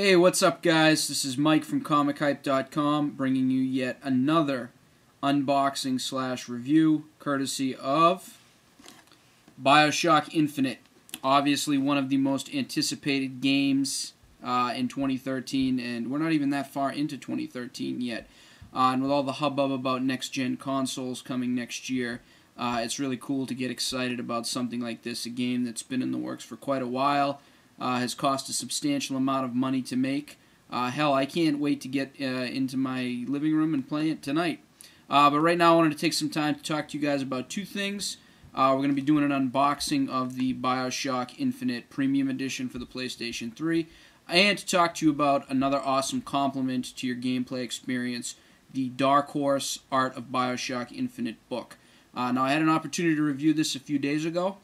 Hey, what's up, guys? This is Mike from ComicHype.com bringing you yet another unboxing slash review courtesy of Bioshock Infinite. Obviously one of the most anticipated games in 2013, and we're not even that far into 2013 yet. And with all the hubbub about next-gen consoles coming next year, it's really cool to get excited about something like this, a game that's been in the works for quite a while. Has cost a substantial amount of money to make. Hell, I can't wait to get into my living room and play it tonight. But right now I wanted to take some time to talk to you guys about two things. We're going to be doing an unboxing of the Bioshock Infinite Premium Edition for the PlayStation 3, and to talk to you about another awesome complement to your gameplay experience, the Dark Horse Art of Bioshock Infinite book. Now, I had an opportunity to review this a few days ago,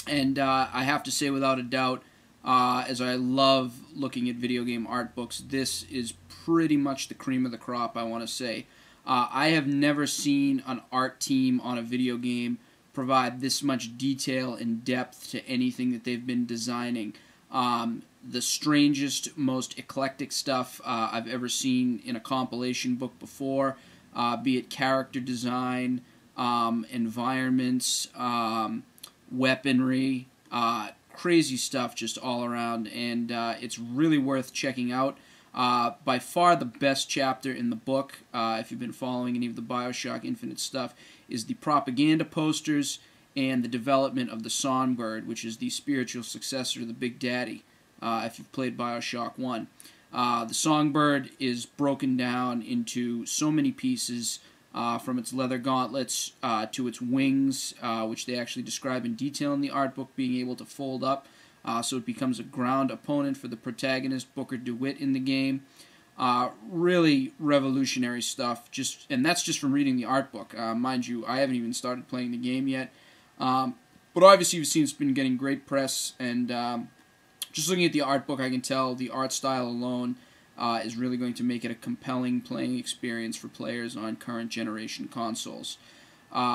and I have to say without a doubt, as I love looking at video game art books, this is pretty much the cream of the crop, I want to say. I have never seen an art team on a video game provide this much detail and depth to anything that they've been designing. The strangest, most eclectic stuff I've ever seen in a compilation book before, be it character design, environments, weaponry, crazy stuff just all around, and it's really worth checking out. By far the best chapter in the book, if you've been following any of the Bioshock Infinite stuff, is the propaganda posters and the development of the Songbird, which is the spiritual successor to the Big Daddy, if you've played Bioshock 1. The Songbird is broken down into so many pieces, from its leather gauntlets to its wings, which they actually describe in detail in the art book, being able to fold up, so it becomes a ground opponent for the protagonist, Booker DeWitt, in the game. Really revolutionary stuff, and that's just from reading the art book. Mind you, I haven't even started playing the game yet, but obviously you've seen it's been getting great press, and just looking at the art book, I can tell the art style alone is really going to make it a compelling playing experience for players on current generation consoles.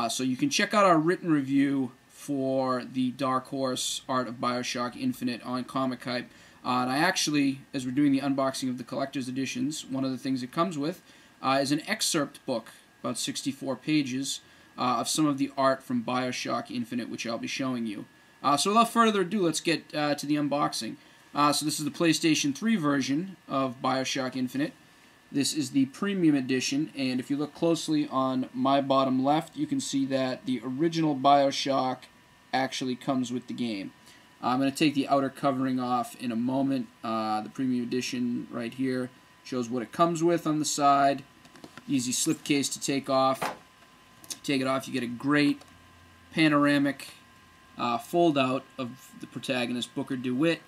So you can check out our written review for the Dark Horse Art of Bioshock Infinite on Comic Hype. And I actually, as we're doing the unboxing of the collector's editions, one of the things it comes with is an excerpt book, about 64 pages, of some of the art from Bioshock Infinite, which I'll be showing you. So without further ado, let's get to the unboxing. So this is the PlayStation 3 version of Bioshock Infinite. This is the Premium Edition, and if you look closely on my bottom left, you can see that the original Bioshock actually comes with the game. I'm going to take the outer covering off in a moment. The Premium Edition right here shows what it comes with on the side. Easy slipcase to take off. Take it off, you get a great panoramic fold-out of the protagonist, Booker DeWitt,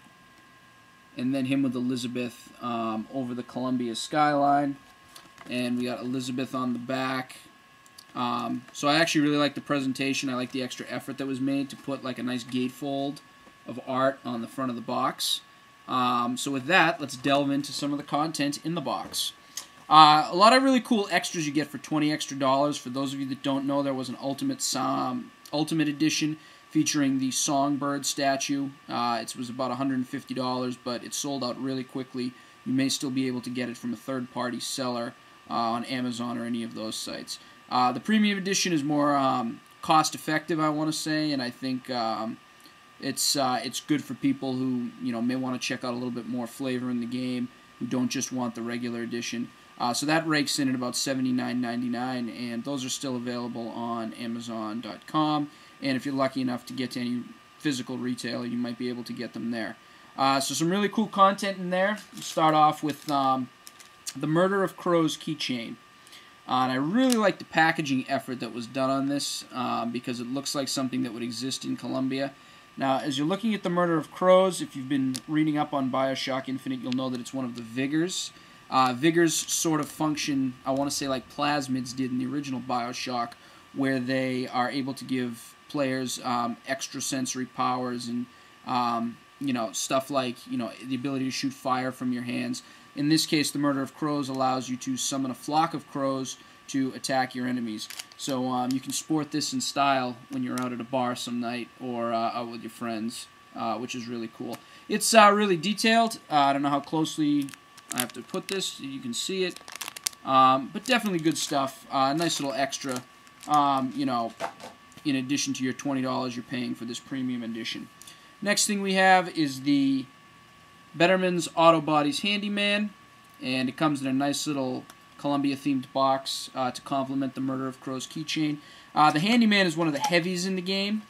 and then him with Elizabeth over the Columbia skyline, and we got Elizabeth on the back. So I actually really like the presentation. I like the extra effort that was made to put like a nice gatefold of art on the front of the box. So with that, let's delve into some of the content in the box. A lot of really cool extras you get for $20 extra. For those of you that don't know, there was an Ultimate Edition featuring the Songbird statue. It was about $150, but it sold out really quickly. You may still be able to get it from a third-party seller on Amazon or any of those sites. The Premium Edition is more cost-effective, I want to say, and I think it's good for people who may want to check out a little bit more flavor in the game, who don't just want the regular edition. So that rakes in at about $79.99, and those are still available on Amazon.com. And if you're lucky enough to get to any physical retailer, you might be able to get them there. So some really cool content in there. We'll start off with the Murder of Crows keychain. And I really like the packaging effort that was done on this because it looks like something that would exist in Colombia. Now, as you're looking at the Murder of Crows, if you've been reading up on Bioshock Infinite, you'll know that it's one of the Vigors. Vigors sort of function, I want to say, like plasmids did in the original Bioshock, where they are able to give players extrasensory powers and stuff like the ability to shoot fire from your hands. In this case, the Murder of Crows allows you to summon a flock of crows to attack your enemies. So you can sport this in style when you're out at a bar some night or out with your friends. which is really cool. It's really detailed. I don't know how closely I have to put this so you can see it, but definitely good stuff. Nice little extra, you know, in addition to your $20 you're paying for this premium edition. Next thing we have is the Betterman's Auto Bodies Handyman, and it comes in a nice little Columbia-themed box to complement the Murder of Crows keychain. The Handyman is one of the heavies in the game,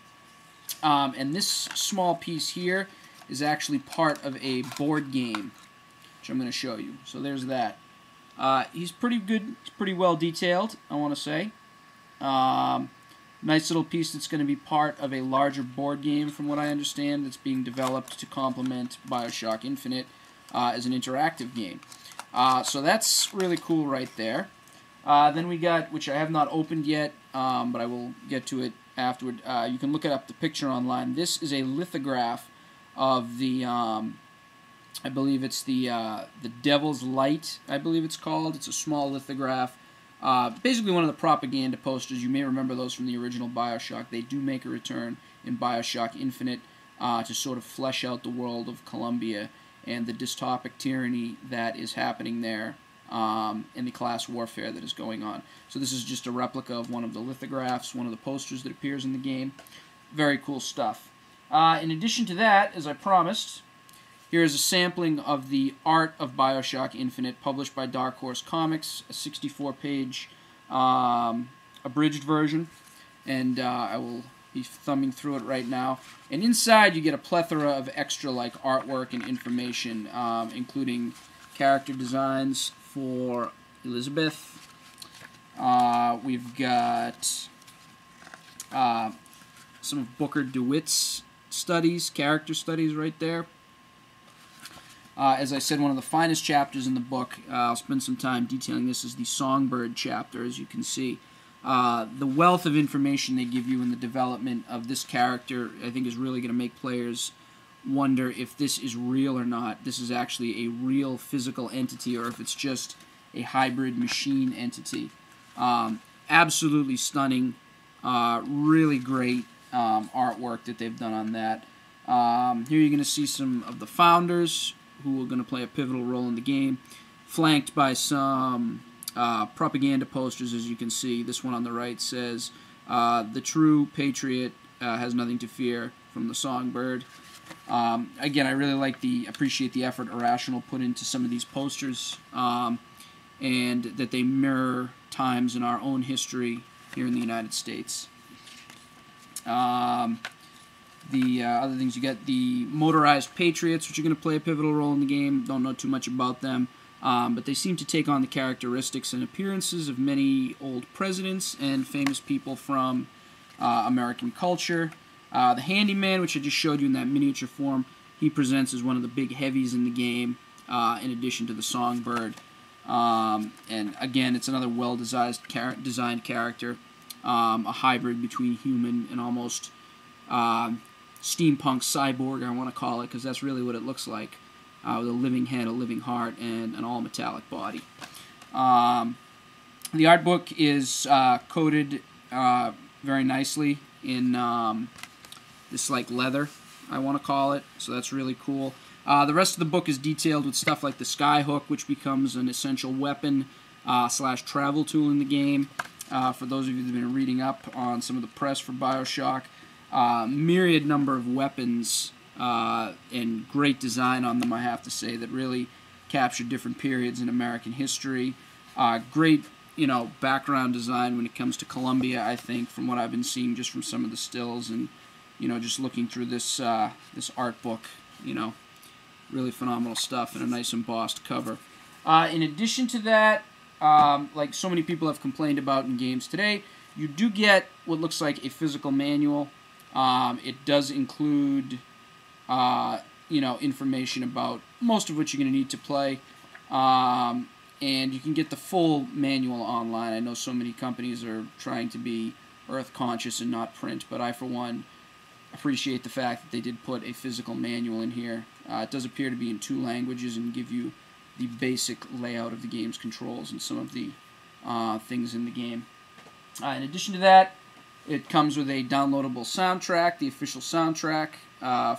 and this small piece here is actually part of a board game, which I'm going to show you. So there's that. He's pretty good. He's pretty well detailed, I want to say. Nice little piece that's going to be part of a larger board game, from what I understand, that's being developed to complement Bioshock Infinite as an interactive game. So that's really cool right there. Then we got, which I have not opened yet, but I will get to it afterward. You can look up the picture online. This is a lithograph of the, I believe it's the Devil's Light, I believe it's called. It's a small lithograph. Basically one of the propaganda posters. You may remember those from the original Bioshock. They do make a return in Bioshock Infinite to sort of flesh out the world of Columbia and the dystopic tyranny that is happening there, and the class warfare that is going on. So this is just a replica of one of the lithographs, one of the posters that appears in the game. Very cool stuff. In addition to that, as I promised, here is a sampling of the art of Bioshock Infinite, published by Dark Horse Comics, a 64-page abridged version, and I will be thumbing through it right now. And inside you get a plethora of extra artwork and information, including character designs for Elizabeth. We've got some of Booker DeWitt's studies, character studies right there. As I said, one of the finest chapters in the book, I'll spend some time detailing this, is the Songbird chapter, as you can see. The wealth of information they give you in the development of this character, I think, is really going to make players wonder if this is real or not. This is actually a real physical entity, or if it's just a hybrid machine entity. Absolutely stunning, really great artwork that they've done on that. Here you're going to see some of the founders who are going to play a pivotal role in the game, flanked by some propaganda posters, as you can see. This one on the right says, "The true patriot has nothing to fear," from the Songbird. Again, I really appreciate the effort Irrational put into some of these posters, and that they mirror times in our own history here in the United States. The other things, you got the motorized Patriots, which are going to play a pivotal role in the game. Don't know too much about them, but they seem to take on the characteristics and appearances of many old presidents and famous people from American culture. The Handyman, which I just showed you in that miniature form, he presents as one of the big heavies in the game, in addition to the Songbird. And again, it's another well-designed character, a hybrid between human and almost steampunk cyborg, I want to call it, because that's really what it looks like, with a living head, a living heart, and an all-metallic body. The art book is coated very nicely in this leather, I want to call it, so that's really cool. The rest of the book is detailed with stuff like the Skyhook, which becomes an essential weapon / travel tool in the game. For those of you that have been reading up on some of the press for Bioshock, myriad number of weapons and great design on them, I have to say, that really capture different periods in American history. Great, background design when it comes to Columbia, I think, from what I've been seeing just from some of the stills and, just looking through this this art book, really phenomenal stuff, and a nice embossed cover. In addition to that, like so many people have complained about in games today, you do get what looks like a physical manual. It does include, information about most of what you're going to need to play, and you can get the full manual online. I know so many companies are trying to be earth conscious and not print, but I, for one, appreciate the fact that they did put a physical manual in here. It does appear to be in 2 languages and give you the basic layout of the game's controls and some of the things in the game. In addition to that, It comes with a downloadable soundtrack, the official soundtrack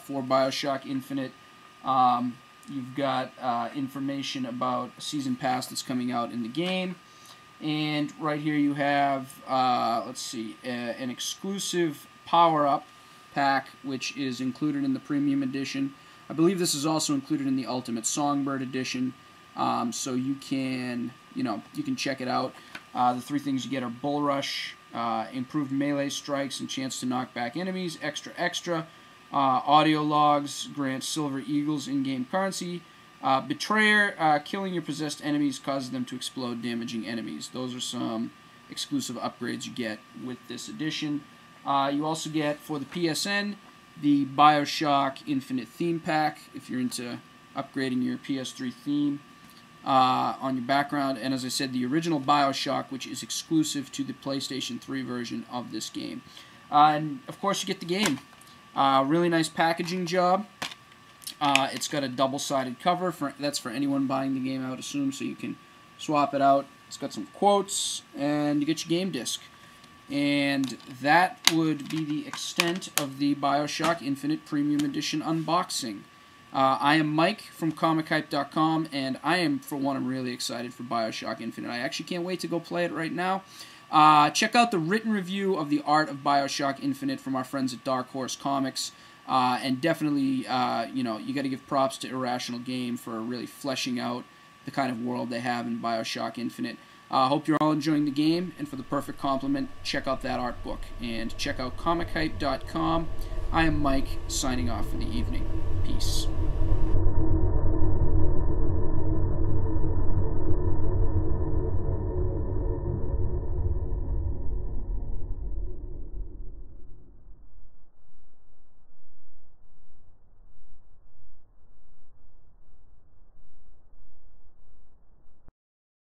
for Bioshock Infinite. You've got information about a season pass that's coming out in the game. And right here you have, let's see, an exclusive power-up pack, which is included in the Premium Edition. I believe this is also included in the Ultimate Songbird Edition. So you can, you can check it out. The 3 things you get are Bull Rush, improved melee strikes and chance to knock back enemies, extra, audio logs, grant Silver Eagles in-game currency, Betrayer, killing your possessed enemies causes them to explode, damaging enemies. Those are some exclusive upgrades you get with this edition. You also get, for the PSN, the Bioshock Infinite theme pack, if you're into upgrading your PS3 theme on your background. And as I said, the original Bioshock, which is exclusive to the PlayStation 3 version of this game. And, of course, you get the game. Really nice packaging job. It's got a double-sided cover. That's for anyone buying the game, I would assume, so you can swap it out. It's got some quotes, and you get your game disc. And that would be the extent of the Bioshock Infinite Premium Edition unboxing. I am Mike from ComicHype.com, and I am, for one, I'm really excited for Bioshock Infinite. I actually can't wait to go play it right now. Check out the written review of the art of Bioshock Infinite from our friends at Dark Horse Comics. And definitely, you got to give props to Irrational Game for really fleshing out the kind of world they have in Bioshock Infinite. Hope you're all enjoying the game, and for the perfect compliment, check out that art book. And check out ComicHype.com. I am Mike, signing off for the evening. Peace.